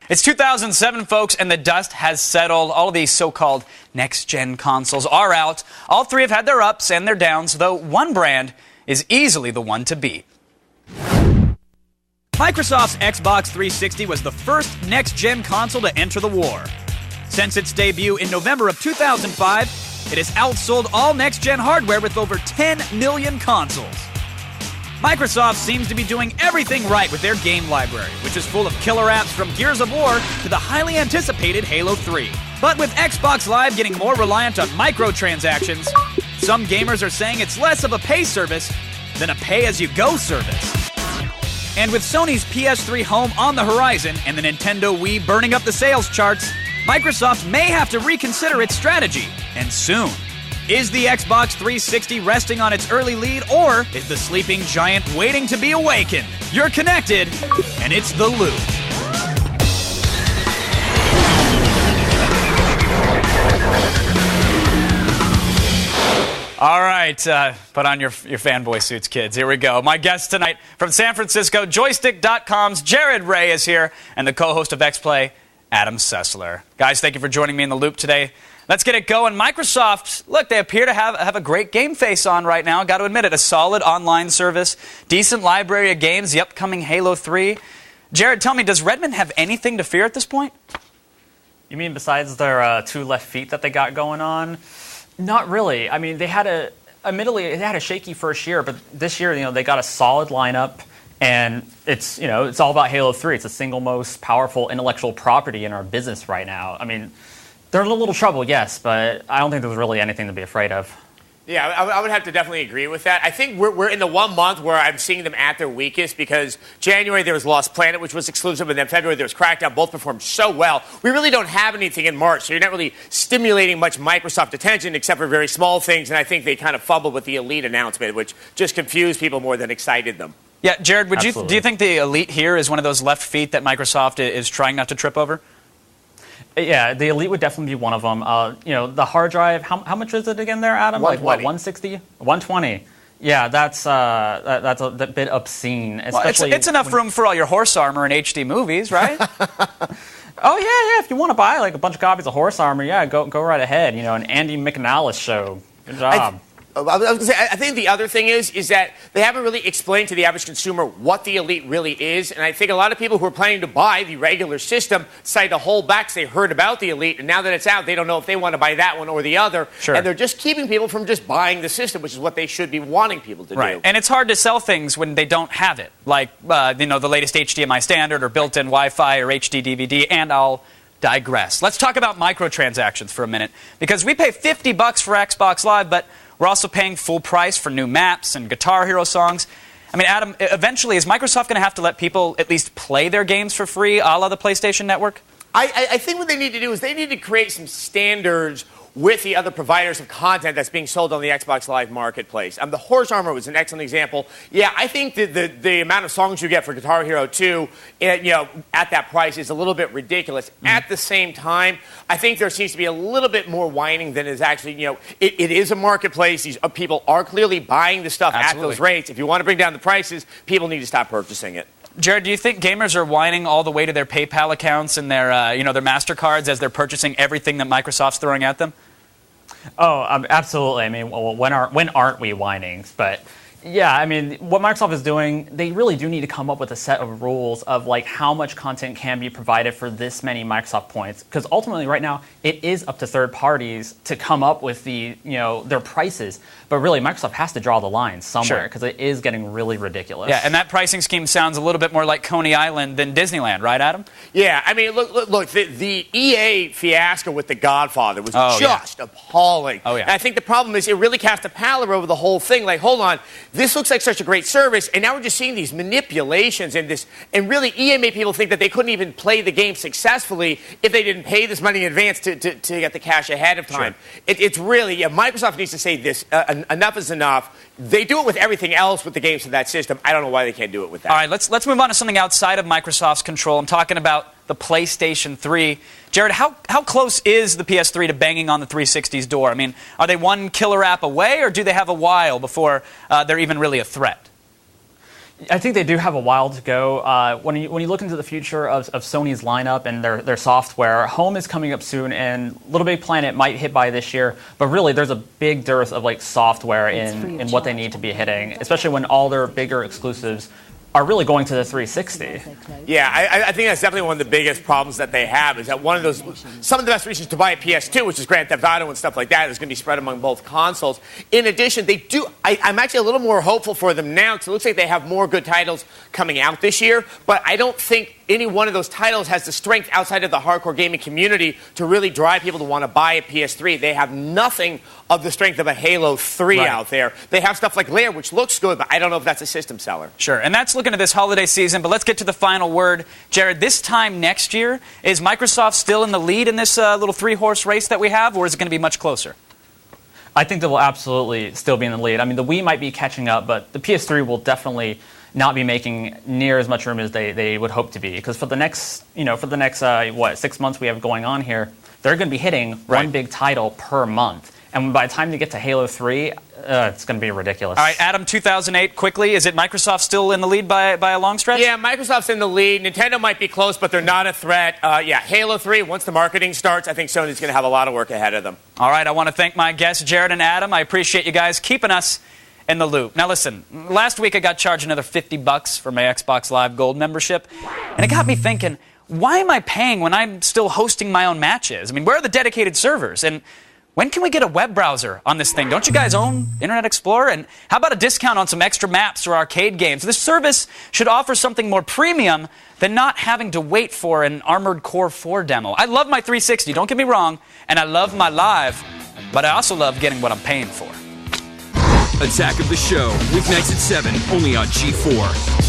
It's 2007, folks, and the dust has settled. All of these so-called next-gen consoles are out. All three have had their ups and their downs, though one brand is easily the one to beat. Microsoft's Xbox 360 was the first next-gen console to enter the war. Since its debut in November of 2005, it has outsold all next-gen hardware with over 10 million consoles. Microsoft seems to be doing everything right with their game library, which is full of killer apps from Gears of War to the highly anticipated Halo 3. But with Xbox Live getting more reliant on microtransactions, some gamers are saying it's less of a pay service than a pay-as-you-go service. And with Sony's PS3 Home on the horizon and the Nintendo Wii burning up the sales charts, Microsoft may have to reconsider its strategy, and soon. Is the Xbox 360 resting on its early lead, or is the sleeping giant waiting to be awakened? You're connected, and it's The Loop. All right, put on your fanboy suits, kids. Here we go. My guest tonight from San Francisco, Joystick.com's Jared Ray is here, and the co-host of X-Play, Adam Sessler. Guys, thank you for joining me in The Loop today. Let's get it going. Microsoft, look, they appear to have a great game face on right now. Got to admit it, a solid online service, decent library of games, the upcoming Halo 3. Jared, tell me, does Redmond have anything to fear at this point? You mean besides their two left feet that they got going on? Not really. I mean, admittedly, they had a shaky first year, but this year, they got a solid lineup, and it's all about Halo 3. It's the single most powerful intellectual property in our business right now. I mean, they're in a little trouble, yes, but I don't think there's really anything to be afraid of. Yeah, I would have to definitely agree with that. I think we're in the 1 month where I'm seeing them at their weakest, because January there was Lost Planet, which was exclusive, and then February there was Crackdown. Both performed so well. We really don't have anything in March, so you're not really stimulating much Microsoft attention except for very small things, and I think they kind of fumbled with the Elite announcement, which just confused people more than excited them. Yeah, Jared, do you think the Elite here is one of those left feet that Microsoft is trying not to trip over? Yeah, the Elite would definitely be one of them. The hard drive, how much is it again there, Adam? Like what, 160? 120. Yeah, that's a bit obscene. Especially it's enough room for all your horse armor and HD movies, right? Oh, yeah. If you want to buy like a bunch of copies of Horse Armor, yeah, go right ahead. An Andy McNallis show. Good job. I was going to say, I think the other thing is that they haven't really explained to the average consumer what the Elite really is, and I think a lot of people who are planning to buy the regular system decided to hold back because they heard about the Elite, and now that it's out, they don't know if they want to buy that one or the other, Sure. And they're just keeping people from just buying the system, which is what they should be wanting people to do. And it's hard to sell things when they don't have it, like the latest HDMI standard or built-in Wi-Fi or HD DVD, and I'll digress. Let's talk about microtransactions for a minute, because we pay $50 for Xbox Live, but we're also paying full price for new maps and Guitar Hero songs. I mean, Adam, eventually, is Microsoft going to have to let people at least play their games for free, a la the PlayStation Network? I think what they need to do is they need to create some standards with the other providers of content that's being sold on the Xbox Live marketplace. The Horse Armor was an excellent example. Yeah, I think the amount of songs you get for Guitar Hero 2, at that price is a little bit ridiculous. Mm-hmm. At the same time, I think there seems to be a little bit more whining than is actually, it is a marketplace. These people are clearly buying the stuff at those rates. If you want to bring down the prices, people need to stop purchasing it. Jared, do you think gamers are whining all the way to their PayPal accounts and their MasterCards as they're purchasing everything that Microsoft's throwing at them? Oh, absolutely. I mean, when aren't we whining? But yeah, I mean, what Microsoft is doing, they really do need to come up with a set of rules of like how much content can be provided for this many Microsoft points. Because ultimately, right now, it is up to third parties to come up with their prices. But really, Microsoft has to draw the line somewhere, because it is getting really ridiculous. Yeah, and that pricing scheme sounds a little bit more like Coney Island than Disneyland, right, Adam? Yeah, I mean, look, the EA fiasco with The Godfather was just appalling. Oh, yeah. And I think the problem is it really cast a pallor over the whole thing. Like, hold on, this looks like such a great service, and now we're just seeing these manipulations and really EA made people think that they couldn't even play the game successfully if they didn't pay this money in advance to get the cash ahead of time. Sure. It's really, Microsoft needs to say this, enough is enough. They do it with everything else with the games of that system. I don't know why they can't do it with that. All right, let's move on to something outside of Microsoft's control. I'm talking about the PlayStation 3. Jared, how close is the PS3 to banging on the 360's door? I mean, are they one killer app away, or do they have a while before they're even really a threat? I think they do have a while to go. When you look into the future of Sony's lineup and their software, Home is coming up soon, and Little Big Planet might hit by this year. But really, there's a big dearth of like software in what they need to be hitting, especially when all their bigger exclusives are really going to the 360. Yeah, I think that's definitely one of the biggest problems that they have is that some of the best reasons to buy a PS2, which is Grand Theft Auto and stuff like that, is going to be spread among both consoles. In addition, I'm actually a little more hopeful for them now because it looks like they have more good titles coming out this year, but I don't think any one of those titles has the strength outside of the hardcore gaming community to really drive people to want to buy a PS3. They have nothing of the strength of a Halo 3 out there. They have stuff like Lair, which looks good, but I don't know if that's a system seller. Sure, and that's looking at this holiday season, but let's get to the final word. Jared, this time next year, is Microsoft still in the lead in this little three-horse race that we have, or is it going to be much closer? I think they will absolutely still be in the lead. I mean, the Wii might be catching up, but the PS3 will definitely not be making near as much room as they would hope to be. Because for the next, 6 months we have going on here, they're going to be hitting one big title per month. And by the time they get to Halo 3, it's going to be ridiculous. All right, Adam, 2008, quickly, is it Microsoft still in the lead by a long stretch? Yeah, Microsoft's in the lead. Nintendo might be close, but they're not a threat. Halo 3, once the marketing starts, I think Sony's going to have a lot of work ahead of them. All right, I want to thank my guests, Jared and Adam. I appreciate you guys keeping us in the loop. Now listen, last week I got charged another $50 for my Xbox Live Gold membership, and it got me thinking, why am I paying when I'm still hosting my own matches? I mean, where are the dedicated servers? And when can we get a web browser on this thing? Don't you guys own Internet Explorer? And how about a discount on some extra maps or arcade games? This service should offer something more premium than not having to wait for an Armored Core 4 demo. I love my 360, don't get me wrong, and I love my Live, but I also love getting what I'm paying for. Attack of the Show, weeknights at 7, only on G4.